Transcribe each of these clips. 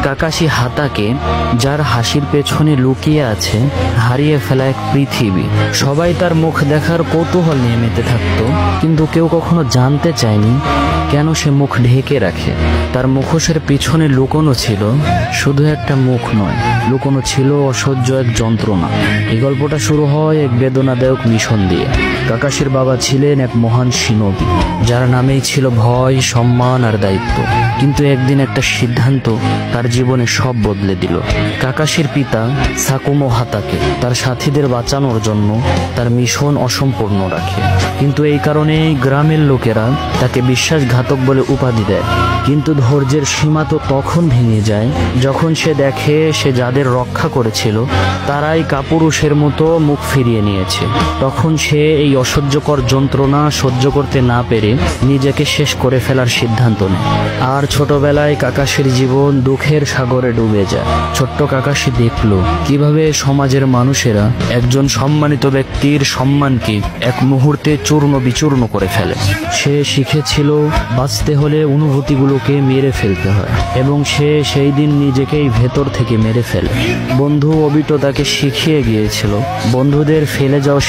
Kakashi হাতাকে, যার হাসির পেছনে লুকিয়ে আছে হারিয়ে ফেলা এক পৃথিবী। সবাই তার মুখ দেখার কৌতূহল নিয়ে মেতে থাকত, কিন্তু কেউ কখনো জানতে চায়নি কেন সে মুখ ঢেকে রাখে। তার মুখোশের পিছনে লুকোনো ছিল শুধু একটা মুখ নয়, লুকোনো ছিল অসহ্য এক যন্ত্রণা। এই গল্পটা শুরু হয় এক বেদনাদায়ক মিশন দিয়ে। কাকাশির বাবা ছিলেন এক মহান শিনবি, যার নামেই ছিল ভয়, সম্মান আর দায়িত্ব। কিন্তু একদিন একটা সিদ্ধান্ত তার জীবনে সব বদলে দিল। কাকাশির পিতা সাকুমো হাতাকে তার সাথীদের বাঁচানোর জন্য তার মিশন অসম্পূর্ণ রাখে, কিন্তু এই কারণেই গ্রামের লোকেরা তাকে বিশ্বাসঘাতক বলে উপাধি দেয়। কিন্তু ধৈর্যের সীমা তো তখন ভেঙে যায় যখন সে দেখে সে যাদের রক্ষা করেছিল তারাই কাপুরুষের মতো মুখ ফিরিয়ে নিয়েছে। তখন সে এই অসহ্যকর যন্ত্রণা সহ্য করতে না পেরে নিজেকে শেষ করে ফেলার সিদ্ধান্ত নেয়। আর ছোটবেলায় কাকাশির জীবন দুঃখের সাগরে ডুবে যায়। ছোট্ট কাকাশি দেখল কিভাবে সমাজের মানুষেরা একজন সম্মানিত ব্যক্তির সম্মানকে এক মুহূর্তে চূর্ণ বিচূর্ণ করে ফেলে। সে শিখেছিল বাঁচতে হলে অনুভূতিগুলোকে মেরে ফেলতে হয়, এবং সে সেই দিন নিজেকেই ভেতর থেকে মেরে ফেলে। বন্ধু অবিটো তাকে শিখিয়ে গিয়েছিল বন্ধুদের ফেলে যাওয়া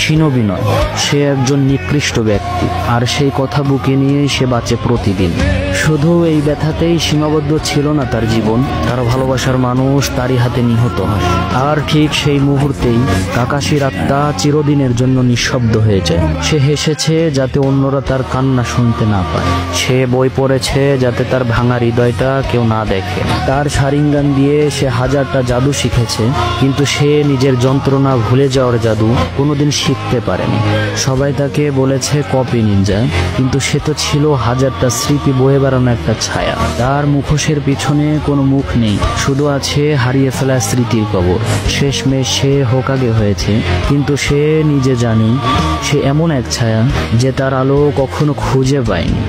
শিনবি নয়, সে একজন নিকৃষ্ট ব্যক্তি। আর সেই কথা বুকে নিয়েই সে বাঁচে প্রতিদিন। শুধু এই ব্যথাতেই সীমাবদ্ধ ছিল না তার জীবন, তার ভালোবাসার মানুষ তারই হাতে নিহত হয়। আর ঠিক সেই মুহূর্তেই কাকাশির আত্মা চিরদিনের জন্য নিঃশব্দ হয়ে যায়। সে হেসেছে যাতে অন্যরা তার কান্না শুনতে না পায়, সে বই পড়েছে যাতে তার ভাঙা হৃদয়টা কেউ না দেখে। তার শারিঙ্গান দিয়ে সে হাজারটা জাদু শিখেছে, কিন্তু সে নিজের যন্ত্রণা ভুলে যাওয়ার জাদু কোনোদিন শিখতে পারেনি। সবাই তাকে বলেছে কপি নিনজা, কিন্তু সে তো ছিল হাজারটা স্মৃতি বয়ে বেড়ানো একটা ছায়া। তার মুখোশের পিছনে কোনো মুখ নেই, শুধু আছে হারিয়ে ফেলা স্মৃতির কবর। শেষমেশ সে হোকাগে হয়েছে, কিন্তু সে নিজে জানে সে এমন এক ছায়া যে তার আলো কখনো খুঁজে পায়নি।